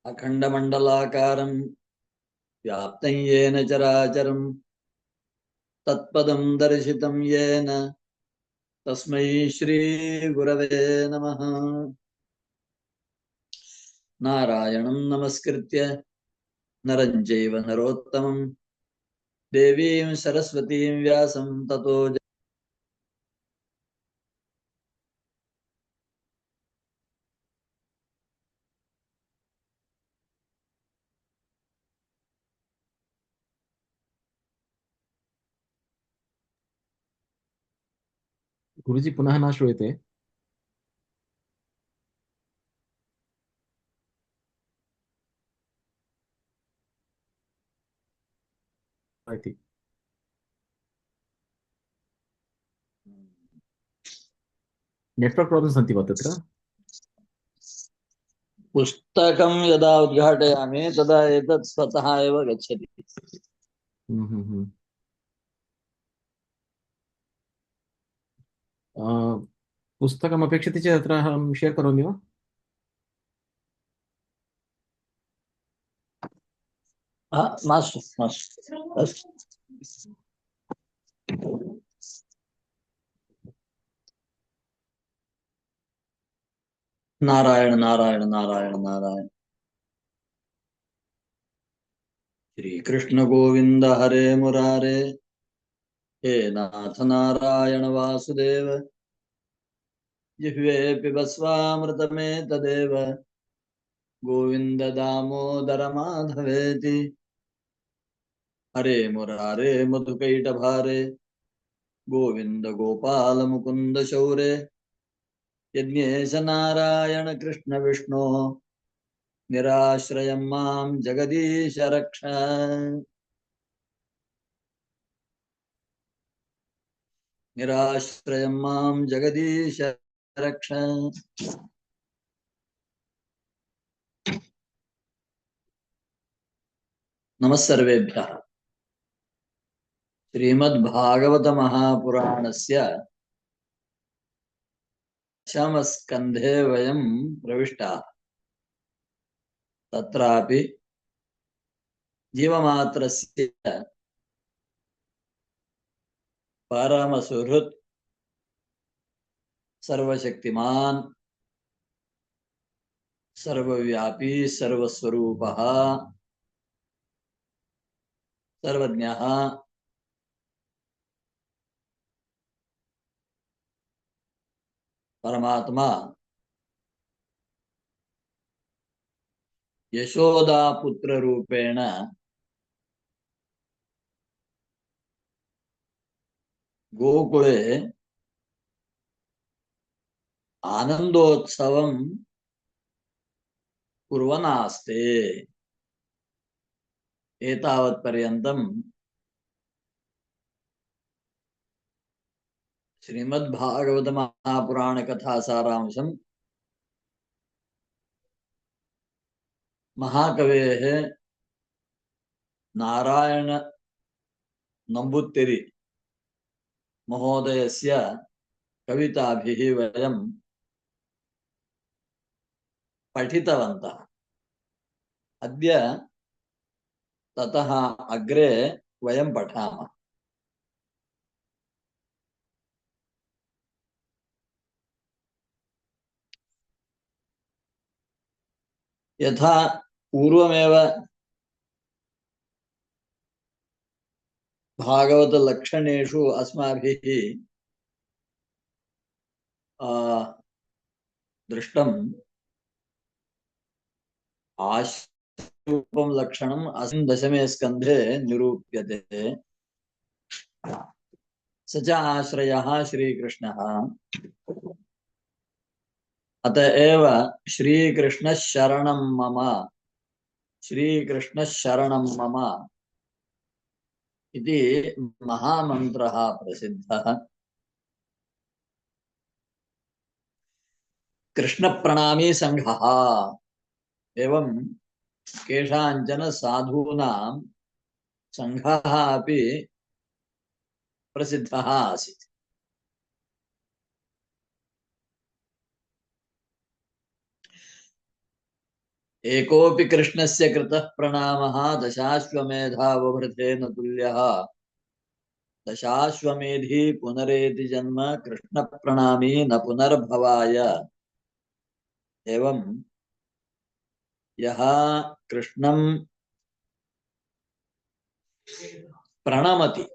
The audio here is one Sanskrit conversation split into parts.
अखंडमंडलाकारं व्याप्तं येन चराचरं तत्पदं दर्शितं येन तस्मै श्री गुरवे नमः। नारायणं नमस्कृत्य नरं चैव नरोत्तमं देवीं सरस्वतीं व्यासं ततो गुरुजी पुनः न श्रूयते। इति नेट्वर्क् प्राब्लम्स् सन्ति वा तत्र? पुस्तकं यदा उद्घाटयामि तदा एतत् स्वतः एव गच्छति। हम्म, हम्म, हम्म। अ, पुस्तकम् अपेक्षते चेत् अत्र अहं शेर् करोमि वा? मास्तु मास्तु अस्तु। नारायण नारायण नारायण नारायण। श्री कृष्ण गोविंद हरे मुरारे, हे नाथ नारायण वासुदेव, जिह्वे पिबस्वामृतमेतदेव, गोविंद दामोदर माधवेति। हरे मुरारे मधुकैटभारे, गोविंद गोपाल मुकुंद शौरे, यज्ञेश नारायण कृष्ण विष्णु, निराश्रयं मां जगदीश रक्ष। निराश्रयं मां जगदीश रक्ष। नमः सर्वेभ्यः। श्रीमद्भागवत महापुराणस्य दशमस्कन्धे वयं प्रविष्टाः। तत्रापि जीवमात्रस्य परमसुहृत् सर्वशक्तिमान् सर्वव्यापी सर्वस्वरूपः सर्वज्ञः परमात्मा यशोदापुत्र रूपेण गोकुले आनंदोत्सवं कुर्वन् आस्ते। एतावत्पर्यन्तं श्रीमद्भागवत महापुराण कथा सारांशं महाकवेः नारायण नंबूतिरि महोदयस्य कविताभिः वयं पठितवन्तः। अद्य ततः अग्रे वयं पठामः। यथा पूर्वमेव भागवत लक्षणेषु अस्माभिः दृष्टम्, आश्रूपं लक्षणम् अस्मिन् दशमे स्कन्धे निरूप्यते। स च आश्रयः श्रीकृष्णः। अत एव श्रीकृष्णः शरणं मम, श्रीकृष्णः शरणं मम इति महामन्त्रः प्रसिद्धः। कृष्णप्रणामी संघः एवं केषाञ्चन साधूनां संघः अपि प्रसिद्धः आसीत्। एकोऽपि कृष्णस्य कृतः प्रणामः दशाश्वमेधावभृतेन तुल्यः दशाश्वमेधी पुनरेति जन्म कृष्ण प्रणामी न पुनर्भवाय। एवं यः कृष्णं प्रणमति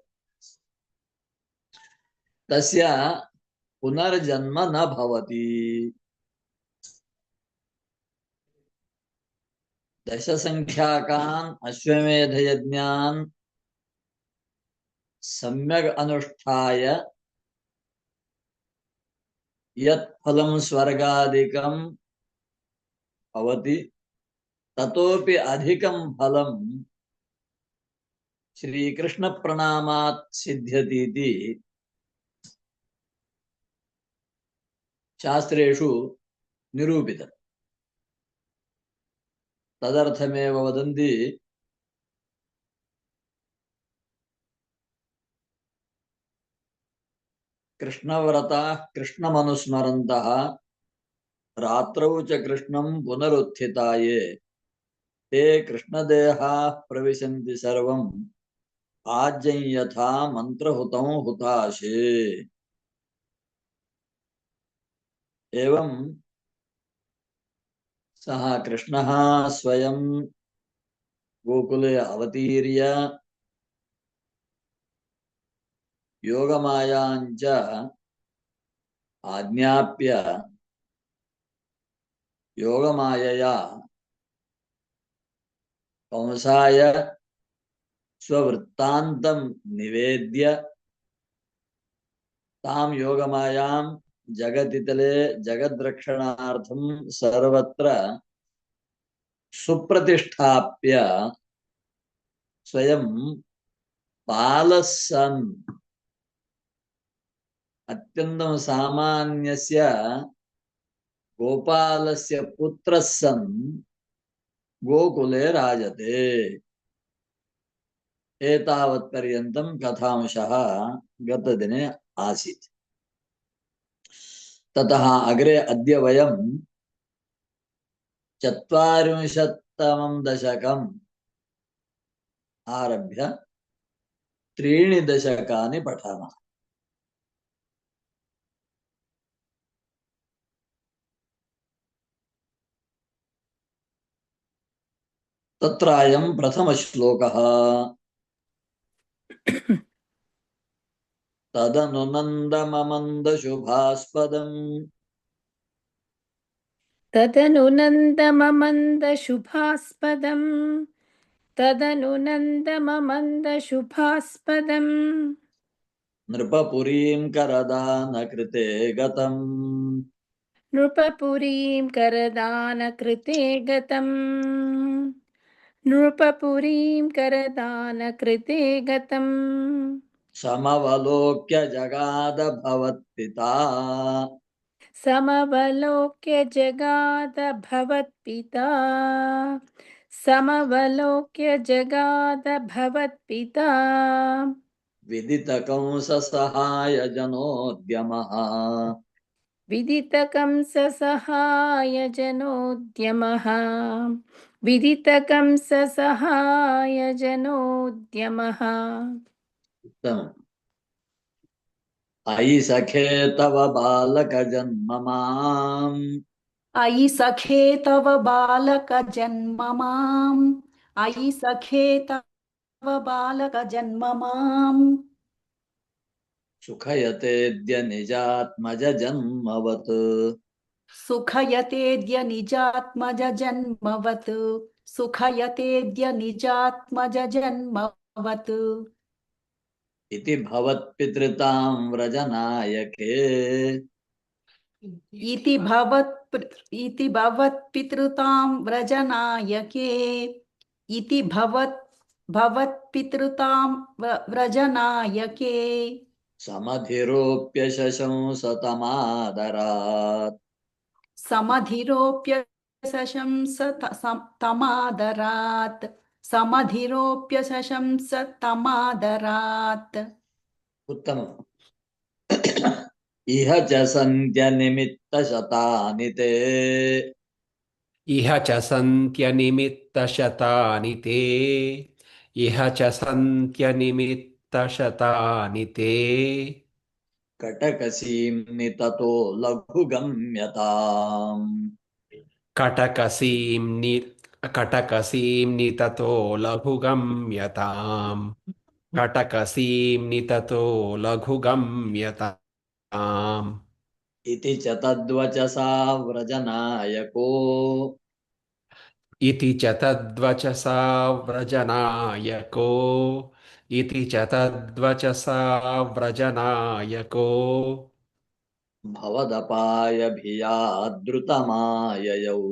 तस्य पुनर्जन्म न भवति। दशसङ्ख्याकान् अश्वमेधयज्ञान् सम्यक् अनुष्ठाय यत् फलं स्वर्गादिकं भवति ततोपि अधिकं फलं श्रीकृष्ण प्रणामात् सिद्ध्यति इति शास्त्रेषु निरूपितम्। तदर्थमेव वदन्ति कृष्णव्रताः कृष्णमनुस्मरन्तः रात्रौ च कृष्णं पुनरुत्थिताये ते कृष्णदेहाः प्रविशन्ति सर्वम् आज्ञं यथा मन्त्रहुतं हुताशे। एवं सः कृष्णः स्वयं गोकुले अवतीर्य योगमायाञ्च आज्ञाप्य योगमायया कंसाय स्ववृत्तान्तं निवेद्य तां योगमायां जगतितले जगद्रक्षणार्थं सर्वत्र सुप्रतिष्ठाप्य स्वयं बालः सन् अत्यन्तं सामान्यस्य गोपालस्य पुत्रः सन् गोकुले राजते। एतावत्पर्यन्तं कथांशः गतदिने आसीत्। ततः अग्रे अद्य वयं 40तमं दशकम् आरभ्य 3 दशकानि पठामः। तत्रायं प्रथमश्लोकः। तदनुनन्दममन्दशुभास्पदम् तदनुनन्दममन्दशुभास्पदम् तदनुनन्दममन्दशुभास्पदम् नृपपुरीं करदानकृते गतम् नृपपुरीं करदानकृते गतम् नृपपुरीं करदानकृते गतम् समवलोक्य जगाद भवत्पिता समवलोक्य जगाद भवत्पिता समवलोक्य जगाद भवत्पिता विदितकंससहायजनोद्यमः विदितकंससहायजनोद्यमः विदितकंससहायजनोद्यमः उत्तमम्। अयि सखे तव बालकजन्म माम् अयि सखे तव बालक जन्म माम् अयि सखे तव बालक जन्म माम् सुखयतेऽद्य निजात्मज जन्मवत् सुखयतेऽद्य निजात्मज जन्मवत् सुखयतेऽद्य निजात्मज जन्मवत् इति भवत्पितृतां व्रजनायके इति भवत्पितृतां व्रजनायके इति भवत्पितृतां व्रजनायके समधिरोप्य शशंसतमादरात् समधिरोप्य सशंस तमादरात् समधिरोप्य सशंस तमादरात् उत्तमम्। इह च सन्त्यनिमित्तशतानि ते इह च सन्त्यनिमित्तशतानि ते इह च सन्त्यनिमित्तशतानि ते कटकसीम्नि ततो लघुगम्यताम् कटकसीम्नि कटकसीम्नि ततो लघुगम्यताम् कटकसीम्नि ततो लघुगम्यताम् इति च तद्वचसा व्रजनायको इति च तद्वचसा व्रजनायको इति च तद्वचसा व्रजनायको भवदपायभियादृतमाययौ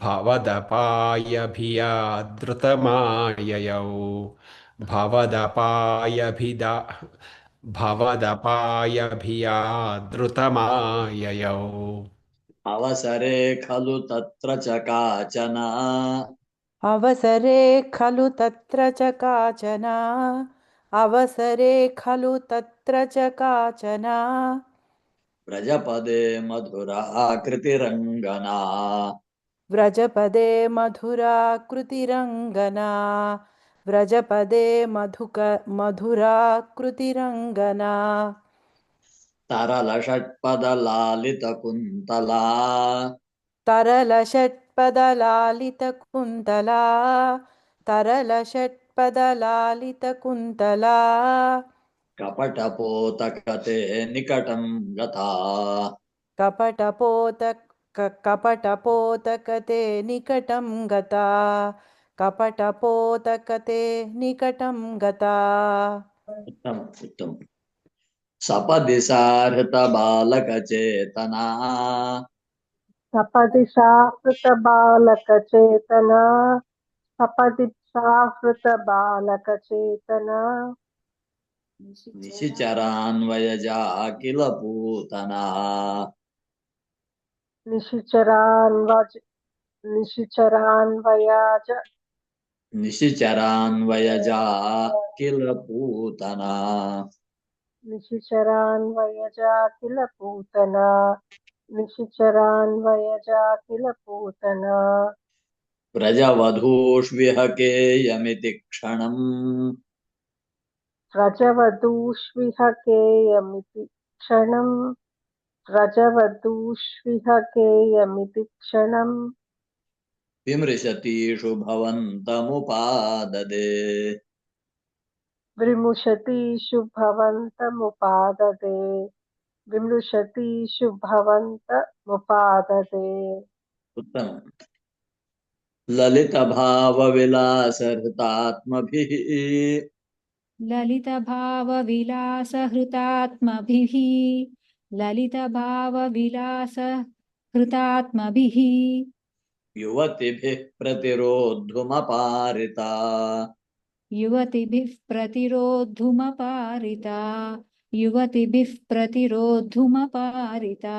भवदपायभियादृतमाययौ भवदपायभिदा भवदपायभियादृतमाययौ अवसरे खलु तत्र च काचन अवसरे खलु तत्र च काचन अवसरे खलु तत्र च काचन व्रजपदे मधुराकृतिरङ्गना व्रजपदे मधुराकृतिरङ्गना व्रजपदे मधुराकृतिरङ्गना तरलषट्पदलालितकुन्तला तरलषट्पदलालितकुन्तला तरलषट्पदलालितकुन्तला कपटपोतकते निकटं गता कपटपोतकते निकटं गता कपटपोतकते निकटं गता उत्तम उत्तम सपदि साहृतबालकचेतना सपदि साहृतबालकचेतना सपदि साहृतबालकचेतना निशिचरान्वयजा किल पूतना निशिचरान्वयज निशिचरान्वयजा किल पूतना निशिचरान्वयजा किल पूतना निशिचरान्वयजा किल पूतना व्रजवधूष्विहकेयमिति क्षणम् व्रजवधूष्विहकेयमिति क्षणम् व्रजवधूष्विहकेयमिति क्षणम् विमृशतीषु भवन्तमुपाददे विमृशतीषु भवन्तमुपाददे विमृशतीषु भवन्तमुपाददे उत्तम ललितभावविलासहृतात्मभिः ललितभावविलासहृतात्मभिः ललितभावविलासहृतात्मभिः युवतिभिः प्रतिरोद्धुमपारिता युवतिभिः प्रतिरोद्धुमपारिता युवतिभिः प्रतिरोद्धुमपारिता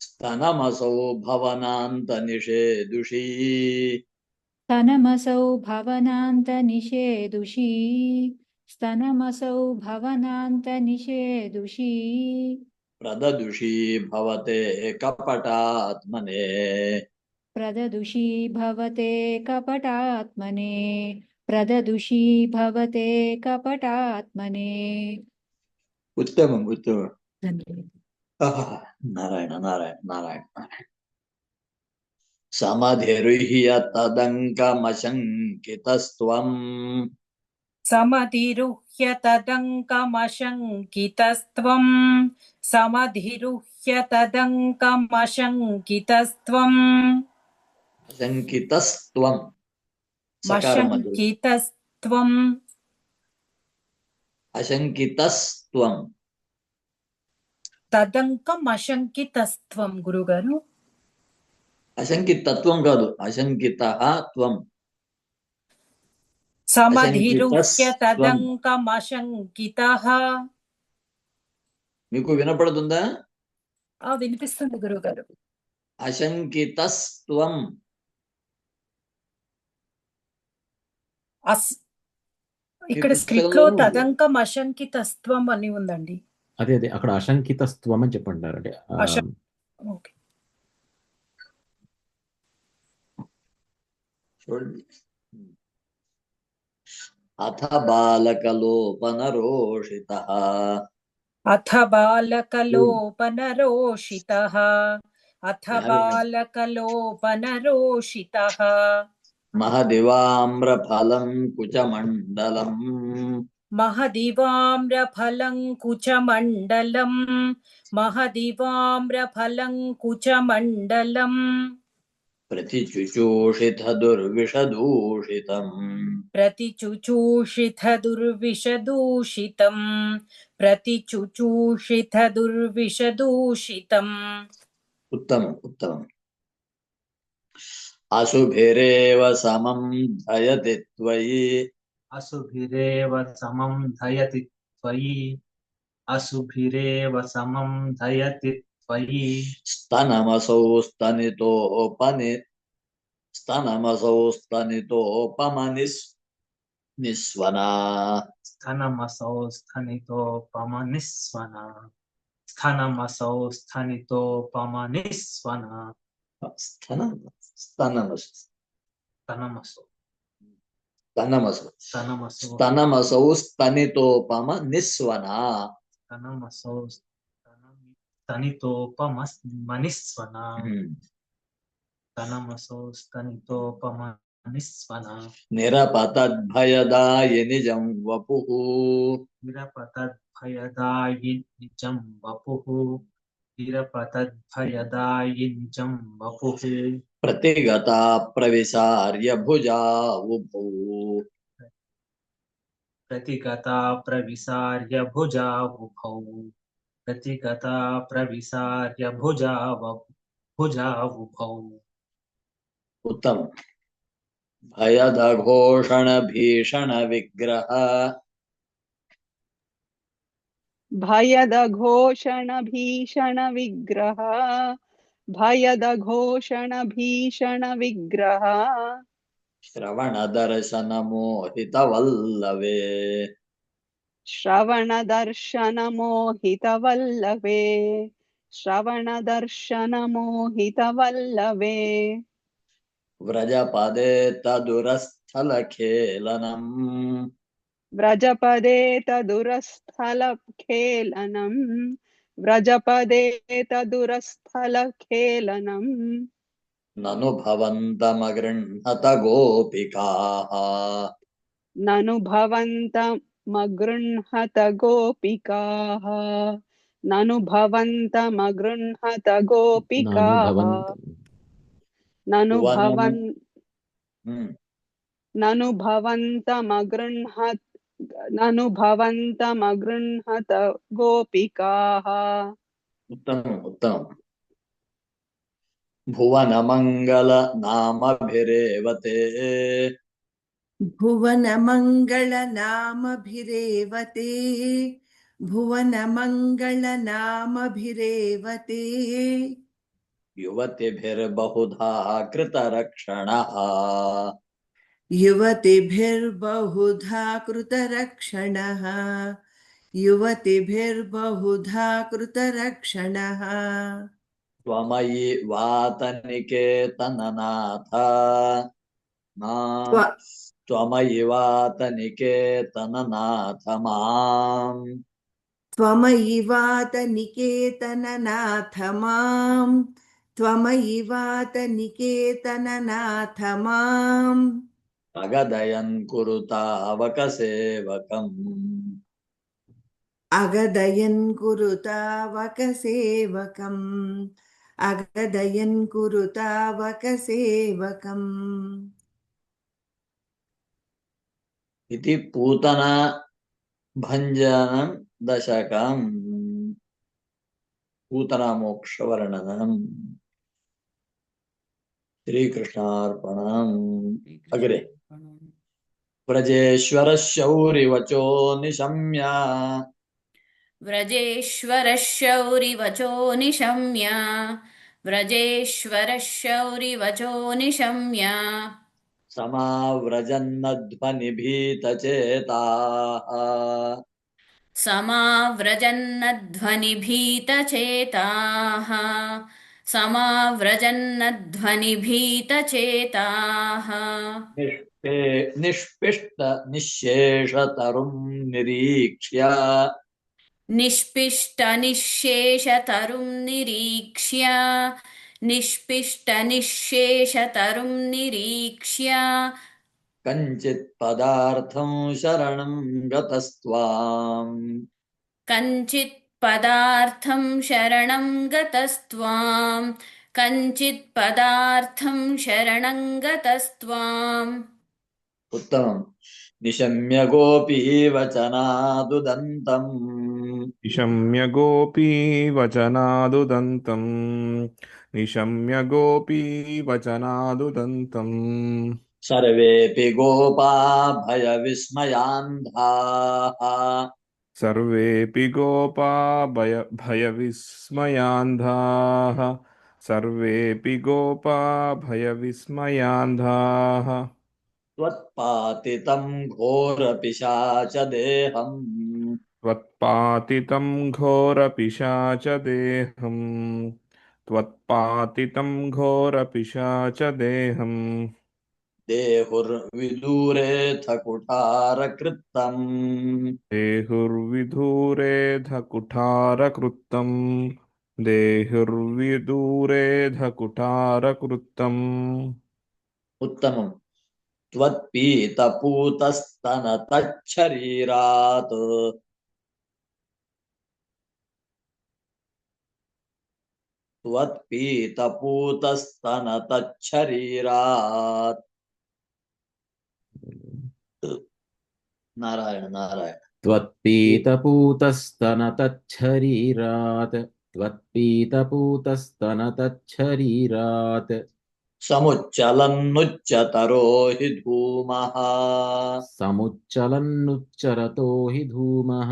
स्तनमसौ भवनान्तनिषेदुषी स्तनमसौ भवनान्तनिषेदुषी स्तनमसौ भवनान्तनिषेदुषी प्रददुषी भवते कपटात्मने प्रददुषी भवते कपटात्मने प्रददुषी भवते कपटात्मने उत्तमम् उत्तमम् धन्यवादः नारायण नारायण नारायण नारायण समधिरुह्यतदङ्कमशङ्कितस्त्वम् समधिरुह्य तदङ्कमशङ्कितस्त्वम् समधिरुह्य तदङ्कमशङ्कितस्त्वम् अशङ्कितस्त्वम् सकारं मध्ये मशङ्कितस्त्वम् अशङ्कितस्त्वम् తదంకమశంకితస్త్వం గురుగారు అశంకితత్వం కాదు అశంకితః త్వం సమధిరుహ్య అశంకితస్త్వం తదంకమశంకితః మీకు వినపడుతుందా వినిపిస్తుంది గురుగారు అశంకితస్త్వం ఇక్కడ స్క్రిప్ట్ లో తదంకమశంకితస్త్వం అని ఉందండి అదే అక్కడ అశంకితస్త్వం అని చెప్పంటారు అంటే ఓకే చూడండి. అథ బాలకలోపనరోషితః अथ बालकलोपनरोषितः अथ बालकलोपनरोषितः మహదివామ్రఫలం కుచమండలం महदिवाम्रफलं कुचमण्डलम् महदिवाम्रफलं कुचमण्डलम् ప్రతిచుచూషిత దుర్విషదూషితం प्रतिचुचूषितदुर्विषदूषितम् प्रतिचुचूषितदुर्विषदूषितम् ఉత్తమం ఉత్తమం. అశుభిరేవ సమం ధయతి త్వయి असुभिरेव समं धयति त्वयि असुभिरेव समं धयति त्वयि స్తనమసౌ స్తనితోపమనిస్ నిస్వనా स्थनमसौ स्थनितोपमनिस्वना स्थनमसौ स्थनितोपमनिस्वना స్తనమసౌ स्तनमसौ స్తనమసౌ स्तनमसौ స్తనమసౌ స్తనితోపమ నిస్వనా स्तनमसौ स्तनितोपमनिस्वना स्तनमसौ स्तनितोपमनिस्वना నిరపతద్భయదాయ నిజం వపుః निरपतद्भयदायि निजं वपुः निरपतद्भयदायि निजं वपुः ప్రతిగతా ప్రవిశార్య భుజావుభౌ प्रतिगता प्रविसार्य भुजावुभौ प्रतिगता प्रविसार्य भुजावुभौ ఉత్తమం. భయదఘోషణ భీషణ విగ్రహ भयदघोषण भीषण विग्रह भयदघोषण भीषण विग्रह శ్రవణ దర్శన మోహిత వల్లవే श्रवण दर्शन मोहित वल्लवे श्रवण दर्शन मोहित वल्लवे వ్రజపదే తదురస్థల ఖేళనం व्रजपदे तदुरस्थल खेलनम् व्रजपदे तदुरस्थल खेलनम् నను భవంతమగృహత గోపికాః ननु भवन्तमगृह्णत गोपिकाः ननु भवन्तमगृह्णत गोपिकाः ननु भवन् ननु भवन्तमगृह्णत ननु भवन्तमगृह्णत गोपिकाः ఉత్తమం ఉత్తమం. భువన మంగళ నామభిరేవతే भुवनमङ्गलनामभिरेवते भुवनमङ्गलनामभिरेवते యువతిభిర్బహుధా కృతరక్షణః युवतिभिर्बहुधा कृतरक्षणः युवतिभिर्बहुधा कृतरक्षणः త్వమయి వాతనికేతననాథ त्व- త్వమయి వాతనికేతననాథ మాం त्वमयिवातनिकेतननाथ माम् त्वमयिवातनिकेतननाथ माम् అగదయన్ కురుతావక సేవకం अगदयन् कुरुतावकसेवकम् अगदयन् कुरुतावकसेवकम् ఇది పూతన భంజనం దశకం పూతన మోక్ష వర్ణనం. శ్రీకృష్ణార్పణం. అగ్రే వ్రజేశ్వర శౌరివచో నిశమ్య व्रजेश्वरशौरिवचो निशम्य व्रजेश्वरशौरिवचो निशम्य సమావ్రజన్నధ్వనిభీతచేతాః समाव्रजन्नध्वनिभीतचेताः समाव्रजन्नध्वनिभीतचेताः निष्पिष्ट निःशेषतरुं निरीक्ष्य निष्पिष्टनिःशेषतरुं निरीक्ष्य कञ्चित् पदार्थं शरणं गतस्त्वाम् कञ्चित् पदार्थं शरणं गतस्त्वाम् उत्तमम् निशम्य गोपी वचनादुदन्तम् निशम्य गोपी वचनादुदन्तम् निशम्य गोपी वचनादुदन्तम् सर्वेऽपि गोपा भयविस्मयान्धाः सर्वेऽपि गोपा भयविस्मयान्धाः सर्वेऽपि गोपा भयविस्मयान्धाः त्वत्पातितं घोरपिशाचदेहम् त्वत्पातितं घोरपिशाचदेहम् त्वत्पातितं घोरपिशाचदेहम् देहुर्विदूरेऽथ कुठारकृत्तम् देहुर्विधूरेध कुठारकृत्तम् देहुर्विदूरेध कुठारकृत्तम् उत्तमम् त्वत्पीतपूतस्तनतच्छरीरात् त्वत्पीतपूतस्तनतच्छरीरात् नारायण नारायण त्वत्पीतपूतस्तनतच्छरीरात् त्वत्पीतपूतस्तनतच्छरीरात् समुच्चलन्नुच्चतरो हि धूमः समुच्चलन्नुच्चरतो हि धूमः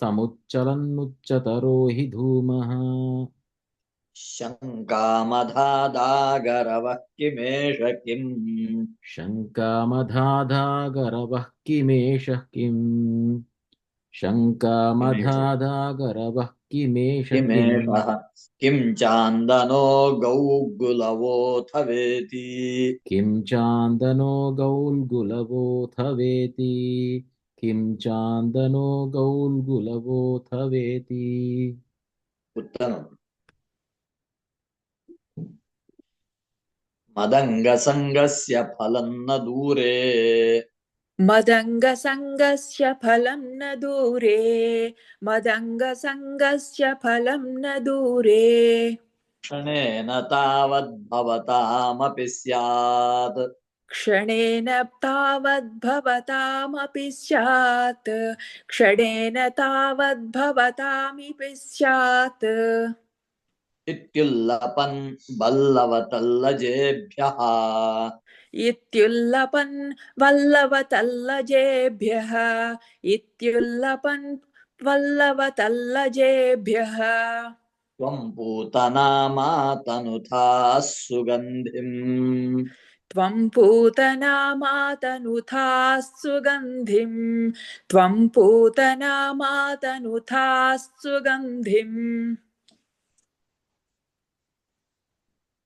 समुच्चलन्नुच्चतरो हि धूमः शङ्कामधादागरवः किमेष किम् शङ्कामधादागरवः किमेषः किम् शङ्कामधादागरवः किमेष किम् किमेषः किं चान्दनो गौगुलवोऽथ वेति किं चान्दनो गौल्गुलवोऽथ वेति किं चान्दनो गौल्गुलवोऽथ वेति उत्तमम् मदङ्गसङ्गस्य फलं न दूरे मदङ्गसङ्गस्य फलं न दूरे मदङ्गसङ्गस्य फलं न दूरे क्षणेन तावद्भवतामपि स्यात् क्षणेन तावद्भवतामपि स्यात् क्षणेन तावद्भवतामपि स्यात् इत्युल्लपन् बल्लवतल्लजेभ्यः इत्युल्लपन् वल्लवतल्लजेभ्यः इत्युल्लपन् वल्लवतल्लजेभ्यः त्वं पूतना मातनुथाः सुगन्धिम् त्वं पूतना मातनुथाः सुगन्धिम् त्वं पूतना मातनुथाः सुगन्धिम्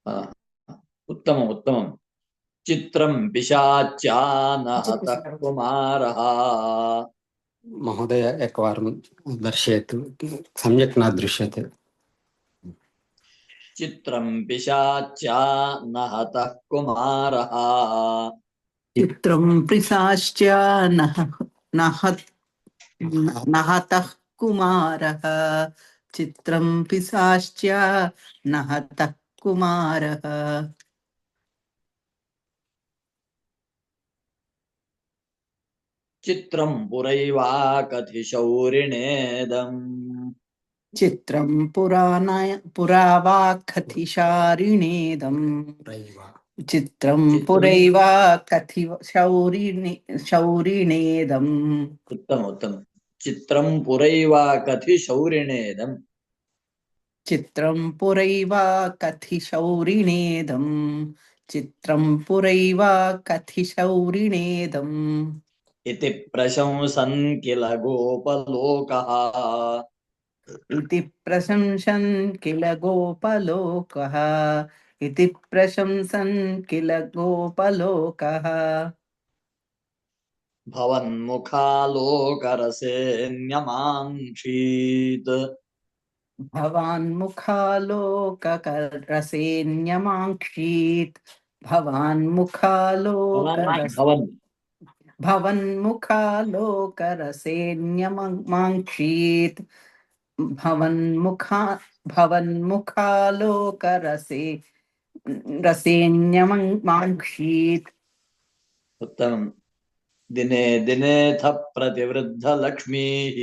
उत्तमम् उत्तमम् चित्रं पिशाच्यानहतः कुमारः महोदय एकवारं दर्शयतु सम्यक् न दृश्यते चित्रं पिशाच्यानहतः कुमारः चित्रं पिशाच्च नहतः कुमारः चित्रं पिशाच्च नहतः कुमारः चित्रं पुरैवाकथिशौरिणेदम् चित्रं पुरावाकथिशारिणेदम् चित्रं पुरैवाकथिशौरिणेदम् उत्तमम् उत्तमम् चित्रं पुरैवाकथिशौरिणेदम् चित्रं पुरैवाकथिशौरिणेदम् चित्रं पुरैवाकथिशौरिणेदम् इति प्रशंसन् किल गोपलोकः इति प्रशंसन् किल गोपलोकः इति प्रशंसन् किल गोपलोकः भवन्मुखालोकरसेऽन्यमाङ्क्षीत् भवान्मुखालोकरसेऽन्यमाङ्क्षीत् भवन्मुखालोकरसेऽन्यमाङ्क्षीत् रसेऽन्यमाङ्क्षीत् उत्तमम् दिने दिनेऽथ प्रतिवृद्धलक्ष्मीः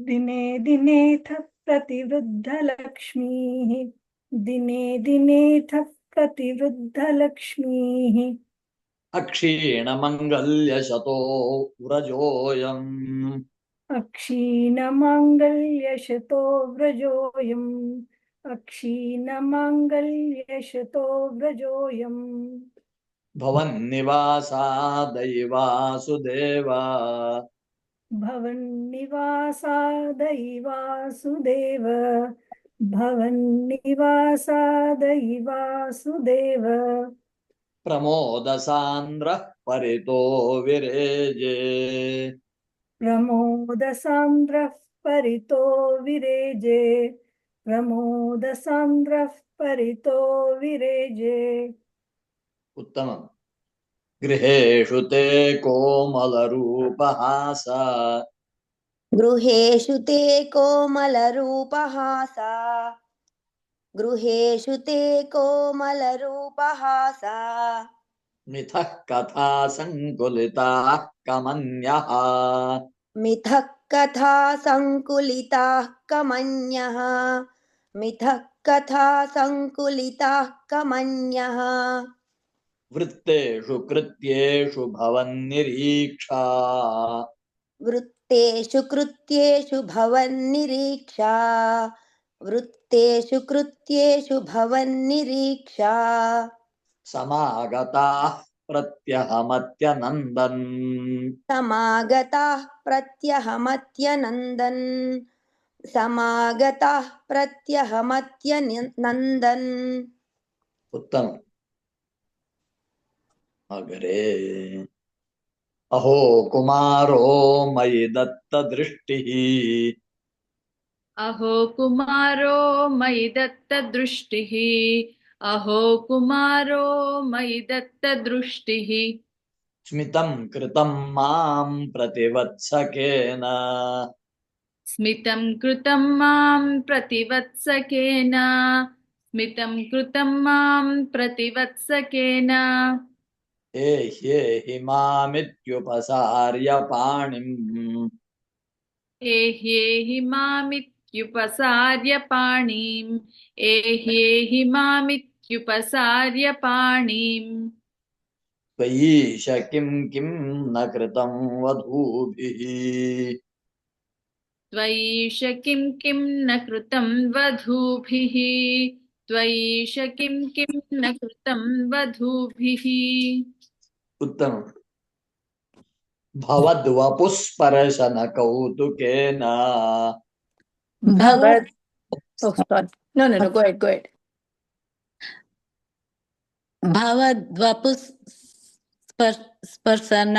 दिने दिनेऽथ प्रतिवृद्धलक्ष्मीः दिने दिनेऽथ प्रतिवृद्धलक्ष्मीः अक्षीणमङ्गल्यशतो व्रजोऽयम् अक्षीणमाङ्गल्यशतो व्रजोऽयम् अक्षीणमाङ्गल्यशतो व्रजोऽयम् भवन्निवासादैवासुदेव भवन्निवासादैवासुदेव भवन्निवासादैवासुदेव प्रमोदसान्द्रः परितो विरेजे प्रमोदसान्द्रः परितो विरेजे प्रमोदसान्द्रः परितो विरेजे उत्तमम् गृहेषु ते कोमलरूपहासा गृहेषु ते कोमलरूपहासा गृहेषु ते कोमलरूपहासा मिथः कथा सङ्कुलिताः कमन्यः मिथः कथा सङ्कुलिताः कमन्यः मिथः कथा सङ्कुलिताः कमन्यः वृत्तेषु कृत्येषु भवन्निरीक्षा वृत्तेषु कृत्येषु भवन्निरीक्षा वृत्तेषु कृत्येषु भवन्निरीक्षा समागताः प्रत्यहमत्यनन्दन् समागताः प्रत्यहमत्यनन्दन् समागताः प्रत्यहमत्यनन्दन् उत्तमम् अग्रे अहो कुमारो मयि दत्तदृष्टिः अहो कुमारो मयि दत्तदृष्टिः अहो कुमारो मयि दत्तदृष्टिः स्मितं कृतं मां प्रतिवत्सकेन स्मितं कृतं मां प्रतिवत्सकेन स्मितं कृतं मां प्रतिवत्सकेन एह्येहि मामित्युपसार्य पाणिम् एह्येहि मामित्युपसार्य पाणिम् एह्येहि मामित्युपसार्य पाणिम् त्वयीश किं किं न कृतं वधूभिः त्वयीश किं किं न कृतं वधूभिः त्वयीश किं किं न कृतं वधूभिः उत्तमम् भवद्वपुस्पर्शनकौतुकेन भवत् Oh, sorry. No, go ahead, go ahead. భవద్వపుస్పర్శన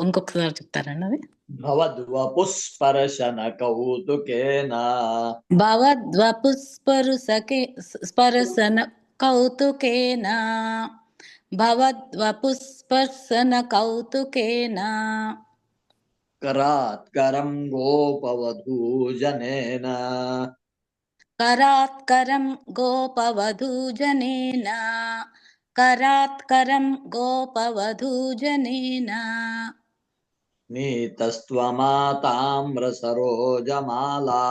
ఇంకొకసారి చెప్తారండి भवद्वपुस्पर्शनकौतुकेन భవద్వపుస్పర్శన కౌతుకేన భవద్వపుస్పర్శన కౌతుకేన करात्करं गोपवधूजनेन करात्करं गोपवधूजनेन करात्करं गोपवधूजनेन नीतस्त्वमाताम्रसरोजमाला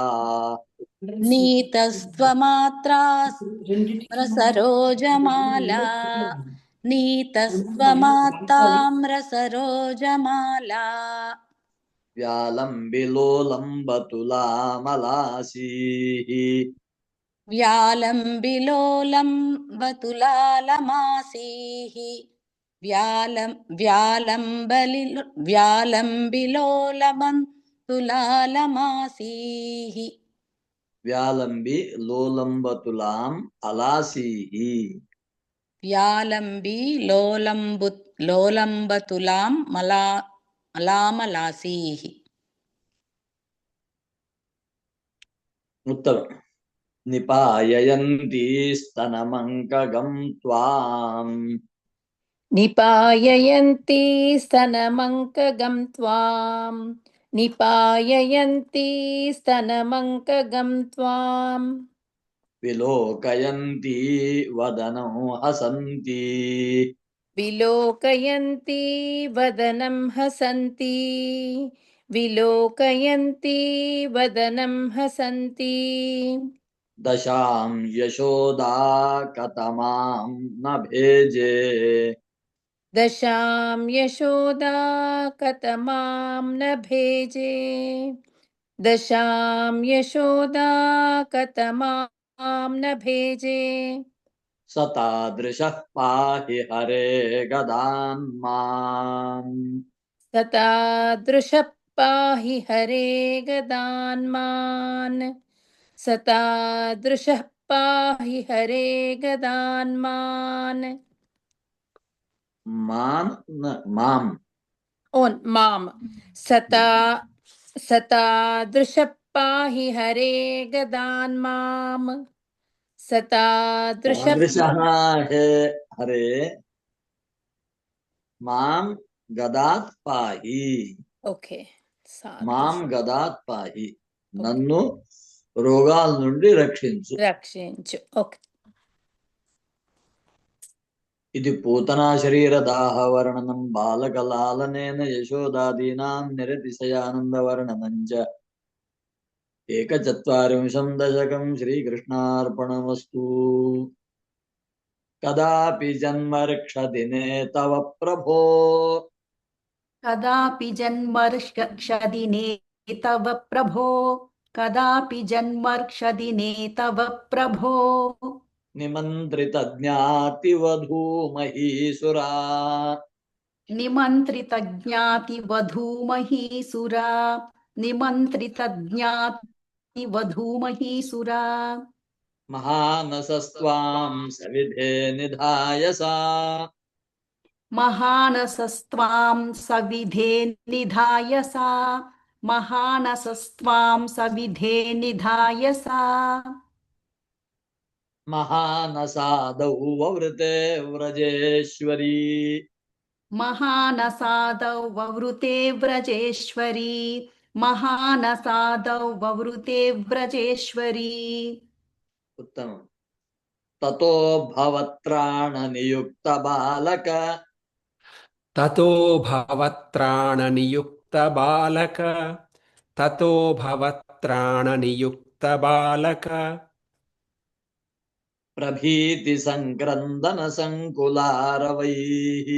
नीतस्त्वमात्राम्रसरोजमाला नीतस्त्वमाताम्रसरोजमाला व्यालम्बिलोलम्बतुलामलासीः व्यालम्बिलोलम्बतुलालमासीः व्यालम्बिलोलमं तुलालमासीः व्यालंबी लोलंबतुलाम अलासीहि व्यालम्बी लोलम्बतुलां मलामलासीः उत्तम निपाययन्ति स्तनमङ्कगं त्वाम् निपाययन्ति स्तनमङ्कगं त्वाम् निपाययन्ति स्तनमङ्कगं त्वाम् विलोकयन्ति वदनं हसन्ति विलोकयन्ति वदनं हसन्ति विलोकयन्ति वदनं हसन्ति दशां यशोदा कतमां न भेजे दशां यशोदा कतमां न भेजे दशां यशोदा कतमां न भेजे सतादृशः पाहि हरे गदान्माम् सतादृशः पाहि हरे गदान्मान् सतादृशः पाहि हरे गदान्मान् माम् न माम् ओन् मां सतादृशः पाहि हरे गदान्माम् सतादृशः तादृशः हे हरे मां गदात् पाहि ఓకే మాం గదాత్ పాహి నన్ను రోగాల నుండి రక్షించు రక్షించు ఓకే ఇది పూతనా శరీర దాహ వర్ణనం బాలక లాలనేన యశోదాదీనాం నిరతిశయానంద వర్ణనం చ ఏకచత్వారింశం దశకం శ్రీకృష్ణార్పణమస్తు కదాపి జన్మర్క్షదినే తవ ప్రభో कदापि जन्मर्षदिने तव प्रभो कदापि जन्मर्षदिने तव प्रभो निमन्त्रित ज्ञातिवधूमहीसुरा निमन्त्रित ज्ञातिवधूमहीसुरा निमन्त्रित ज्ञातिवधूमहीसुरा महानसस्त्वां सविधे निधायसा महानसस्त्वां सविधे निधायसा महानसस्त्वां सविधे निधायसा महानसादौ ववृते व्रजेश्वरी महानसादौ ववृते व्रजेश्वरी महानसादौ ववृते व्रजेश्वरी उत्तमम् ततो भवत्राणनियुक्त बालक ततो भवत्राणनियुक्तबालक ततो भवत्राणनियुक्तबालक प्रभीति संक्रन्दन संकुलारवैः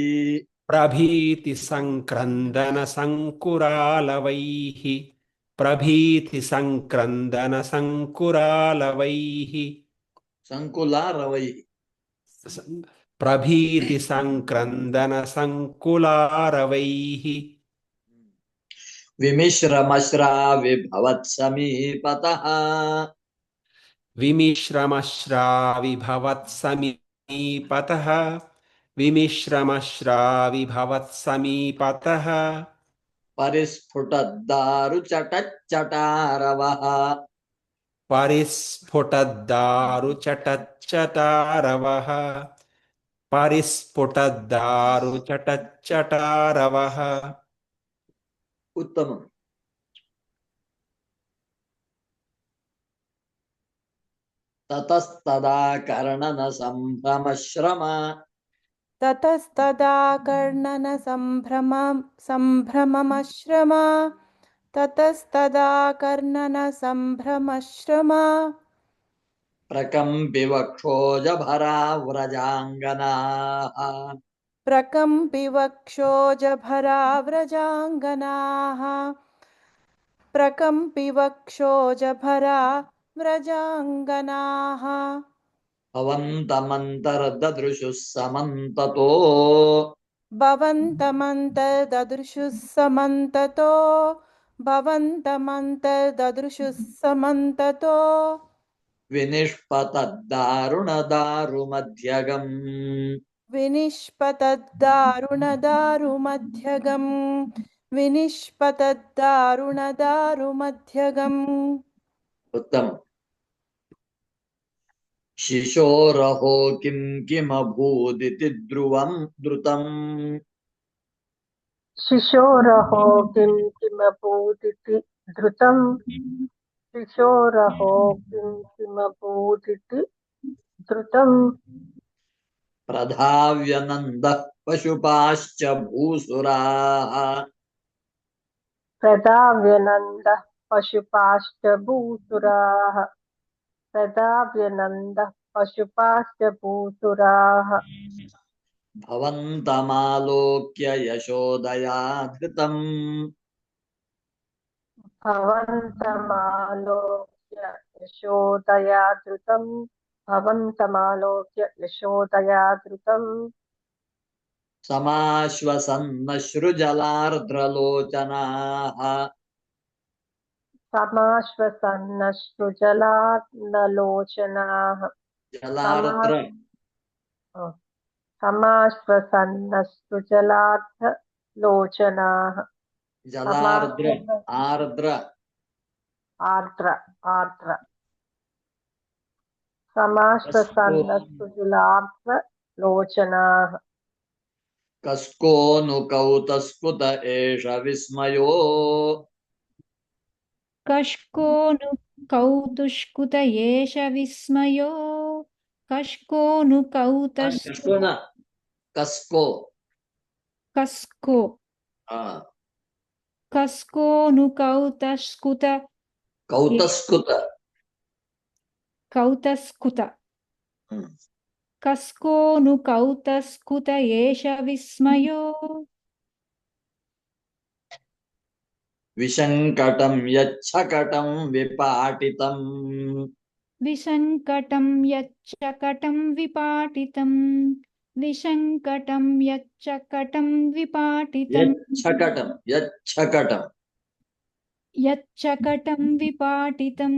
प्रभीति संक्रन्दन संकुरालवैः प्रभीति संक्रन्दन संकुरालवैः संकुलारवैः प्रभीति संक्रन्दन संकुलारवैः विमिश्रमश्राविभवत्समीपतः विमिश्रमश्राविभवत्समीपतः विमिश्रमश्राविभवत्समीपतः परिस्फुटद्दारुचटच्चटारवः परिस्फुटद्दारुचटच्चटारवः परिस्फुटद्दारुचटच्चटारवः उत्तमम् ततस्तदा कर्णन संभ्रमश्रम ततस्तदा कर्णन सम्भ्रमश्रम ततस्तदा कर्णन सम्भ्रमश्रम प्रकम्पि वक्षोजभरा व्रजाङ्गनाः प्रकम्पि वक्षोजभरा व्रजाङ्गनाः प्रकम्पि वक्षोजभरा व्रजाङ्गनाः भवन्तमन्तर्ददृशुः समन्ततो भवन्तमन्तर्ददृशुः समन्ततो भवन्तमन्तर्ददृशुः समन्ततो विनिष्पतद्दारुणदारुमध्यगम् विनिष्पतद्दारुणदारुमध्यगम् विनिष्पतद्दारुणदारुमध्यगम् उत्तम शिशोरहो किं किमभूदिति ध्रुवं द्रुतम् शिशोरहो किं किमभूदिति धृतं शिशोरहो किं किमभूदिति धृतं प्रधाव्यनन्दः पशुपाश्च भूसुराः प्रदाव्यनन्दः पशुपाश्च भूसुराः प्रदाव्यनन्दः पशुपाश्च भूसुराः भवन्तमालोक्य यशोदया धृतम् भवन्तमालोक्य यशोदया धृतं भवन्तमालोक्य यशोदया धृतं समाश्वसन्नश्रुजलार्द्रलोचनाः समाश्वसन्नश्रुजलानलोचनाः जलार्द्र समाश्वसन्नश्रुजलार्थलोचनाः जलार्द्र आर्द्र आर्द्र आर्द्र समाश्वसन्नश्रुजलार्थलोचनाः कस्कोऽनुकौतस्कुत एष विस्मयो कष्को नु कौतुष्कुत एष विस्मयो कष्को नु कस्को न कस्को कस्को कस्को नु कौतस्कुत कौतस्कुत कौतस्कुत कस्को नु कौतस्कुत एष विस्मयो विशङ्कटं यच्छकटं विपाटितम् विसङ्कटं यच्चकटं विपाटितं विसङ्कटं यच्चकटं विपाटितं यच्छकटं यच्छकटं यच्चकटं विपाटितं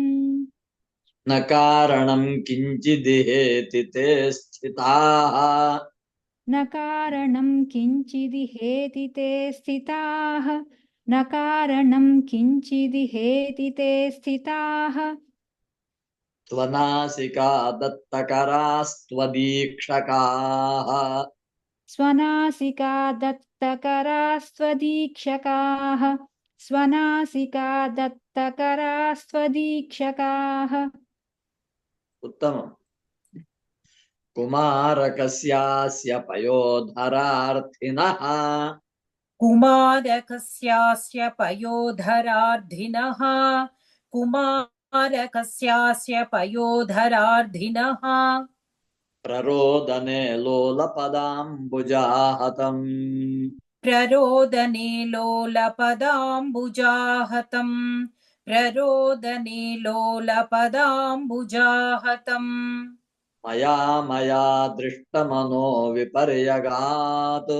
न कारणं किञ्चिदिहेति ते स्थिताः न कारणं किञ्चिदिहेति ते स्थिताः न कारणं किञ्चिदिहेति ते स्थिताः स्वनासिका दत्तकरास्त्वदीक्षकाः स्वनासिका दत्तकरास्त्वदीक्षकाः स्वनासिका दत्तकरास्त्वदीक्षकाः उत्तमम् कुमारकस्यास्य पयोधरार्थिनः कुमारकस्यास्य पयोधरार्धिनः कुमारकस्यास्य पयोधरार्धिनः प्ररोदने लोलपदाम्बुजाहतम् प्ररोदने लोलपदाम्बुजाहतम् प्ररोदने लोलपदाम्बुजाहतम् मया दृष्टमनो विपर्यगात्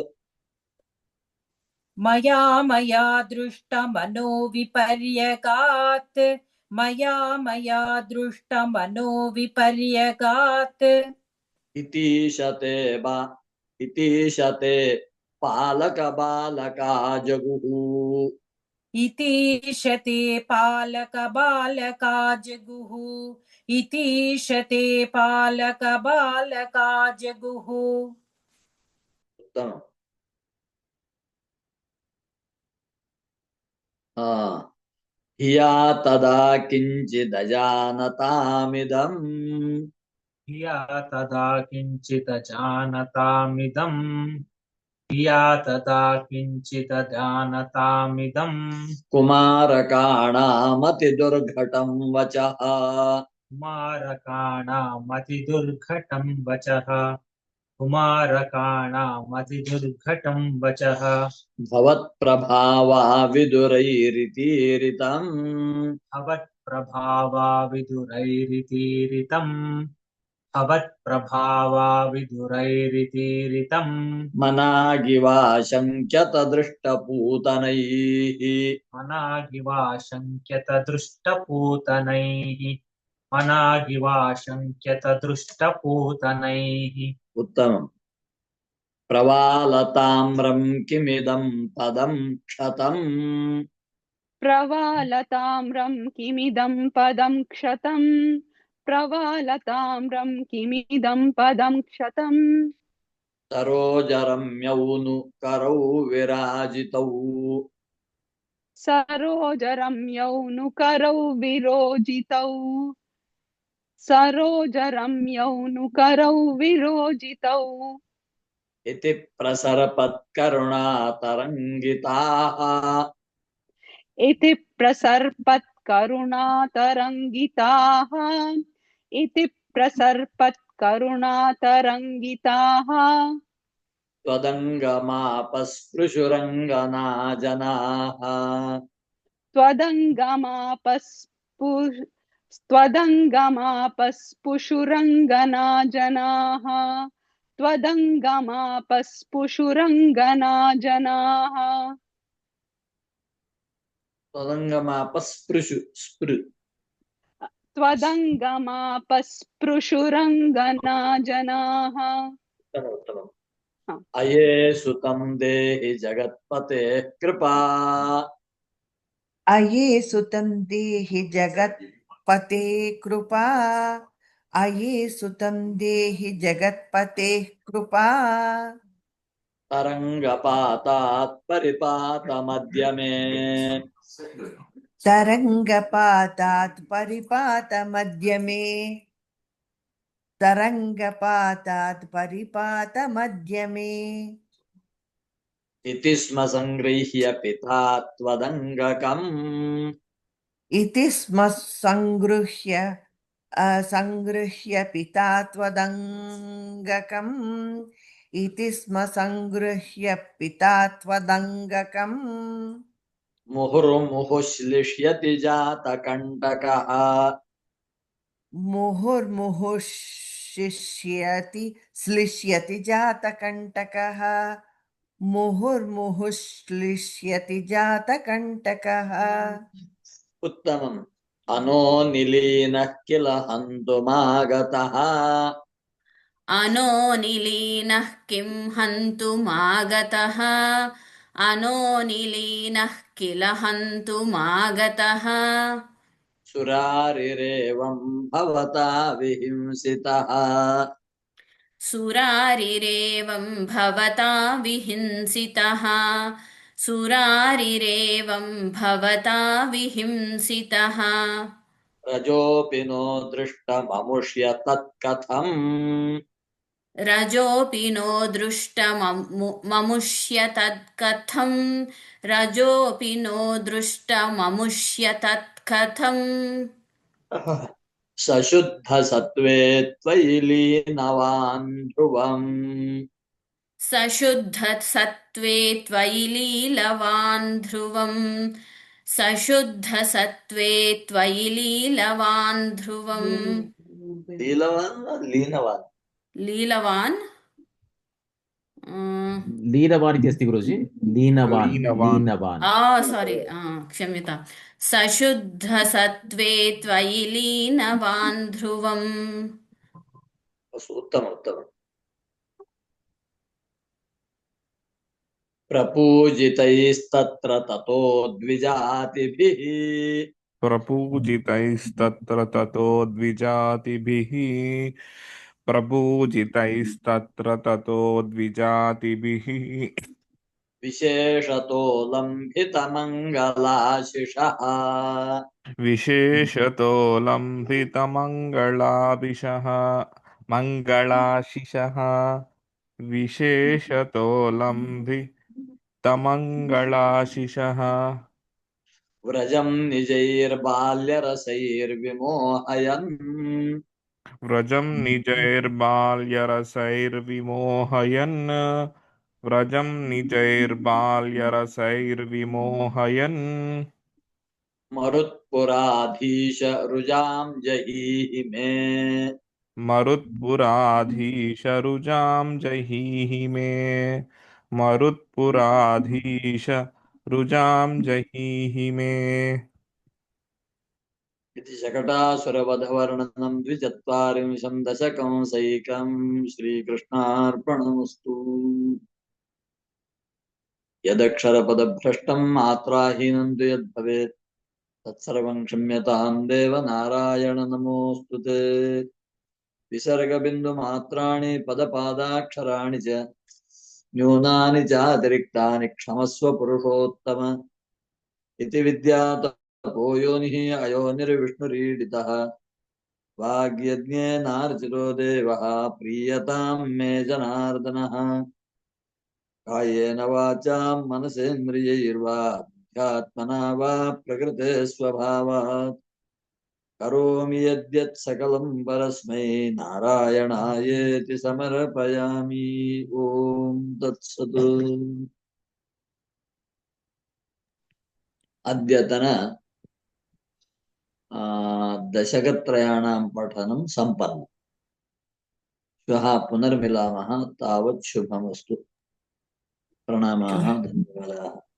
मया दृष्टमनो विपर्यगात् मया दृष्टमनो विपर्यगात् इतीशते पालकबालका जगुः इतीशते पालकबालका जगुः इतीशते पालकबालका जगुः उत्तमम् हिया तदा किञ्चिदजानतामिदम् हिया तदा किञ्चिदजानतामिदम् हिया तदा किञ्चिदजानतामिदम् कुमारकाणामतिदुर्घटं वचः कुमारकाणामतिदुर्घटं वचः कुमारकाणामतिदुर्घटं वचः भवत्प्रभावा विदुरैरितीरितम् भवत्प्रभावा विदुरैरितीरितम् भवत्प्रभावा विधुरैरितीरितम् मनागिवाशङ्क्यत दृष्टपूतनैः मनागिवाशङ्क्यत दृष्टपूतनैः मनागिवाशङ्क्यत दृष्टपूतनैः उत्तमम् प्रवालताम्रं किमिदं पदं क्षतम् प्रवालताम्रं किमिदं पदं क्षतम् प्रवालताम्रं किमिदं पदं क्षतम् सरोजरम्यौ करौ विराजितौ सरोजरम्यौ नुकरौ विरोजितौ सरोजरम्यौ नुकरौ विरोजितौ इति प्रसरपत्करुणातरङ्गिताः इति प्रसर्पत्करुणातरङ्गिताः इति प्रसर्पत्करुणातरङ्गिताः त्वदङ्गमापस्पृशुरङ्गनाजनाः त्वदङ्गमापस्पुषुरङ्गना जनाः त्वदङ्गमापस्पुषुरङ्गना जनाः त्वदङ्गमापस्पृशु स्पृ त्वदङ्गमापस्पृशुरङ्गना जनाः उत्तमम् अये सुतं देहि जगत्पते कृपा अये सुतं देहि जगत्पते कृपा अये सुतं देहि जगत्पते कृपा तरङ्गपातात् परिपातमध्यमे तरङ्गपातात् परिपातमध्यमे तरङ्गपातात् परिपातमध्यमे इति स्म सङ्गृह्य पिता त्वदङ्गकम् इति स्म सङ्गृह्य पिता त्वदङ्गकम् इति स्म सङ्गृह्य पिता त्वदङ्गकम् मुहुर्मुहुश्लिष्यति जातकण्टकः श्लिष्यति जातकण्टकः मुहुर्मुहुश्लिष्यति जातकण्टकः उत्तमम् अनो निलीनः किल हन्तुमागतः अनो निलीनः किं हन्तुमागतः अनो निलीनः किल हन्तुमागतः सुरारिरेवं भवता विहिंसितः सुरारिरेवं भवता विहिंसितः सुरारिरेवं भवता विहिंसितः रजोऽपि नो दृष्टममुष्य तत्कथम् रजोऽपि नो दृष्टममुष्य तत्कथम् रजोऽपि नो दृष्टममुष्य तत्कथम् सशुद्धसत्त्वे त्वयि लीनवान् ध्रुवम् सशुद्धसत्त्वे त्वयि लीलवान् ध्रुवम् सशुद्धसत्त्वे त्वयि लीलवान् ध्रुवम् लीनवान् लीलवान् लीनवान् इति अस्ति गुरुजि लीनवान् लीनवान् लीनवान् सारी क्षम्यतां सशुद्धसत्त्वे त्वयि लीनवान् ध्रुवम् उत्तमम् प्रपूजितैस्तत्र ततो द्विजातिभिः प्रपूजितैस्तत्र ततो द्विजातिभिः प्रपूजितैस्तत्र ततो द्विजातिभिः विशेषतो लम्भितमङ्गलाशिषः विशेषतो लम्भितमङ्गलाभिषः मङ्गलाशिषः विशेषतो लम्भितमङ्गलाशिषः व्रजं निजैर्बाल्यरसैर्विमोहयन् व्रजं निजैर्बाल्यरसैर्विमोहयन् व्रजं निजैर्बाल्यरसैर्विमोहयन् मरुत्पुराधीश रुजां जहीहि मे मरुत्पुराधीशरुजां जहीहि मे मरुत्पुराधीशरुजां जहीहि मे इति शकटासुरवधवर्णनं द्विचत्वारिंशं दशकं सैकं श्रीकृष्णार्पणमस्तु। यदक्षरपदभ्रष्टं मात्राहीनं तु यद्भवेत् तत्सर्वं क्षम्यतां देव नारायण नमोऽस्तु ते। विसर्गबिन्दुमात्राणि पदपादाक्षराणि च न्यूनानि चातिरिक्तानि क्षमस्व पुरुषोत्तम। इति विद्यातपो योनिः अयोनिर्विष्णुरीडितः वाग्यज्ञेनार्चितो देवः प्रीयतां मे जनार्दनः। कायेन वाचा मनसेन्द्रियैर्वा ध्यात्मना वा प्रकृते स्वभावात् करोमि यद्यत् सकलं परस्मै नारायणायेति समर्पयामि। ॐ तत्सत्। अद्यतन दशकत्रयाणां पठनं सम्पन्नम्। श्वः पुनर्मिलामः। तावत् शुभमस्तु। प्रणामाः, धन्यवादाः।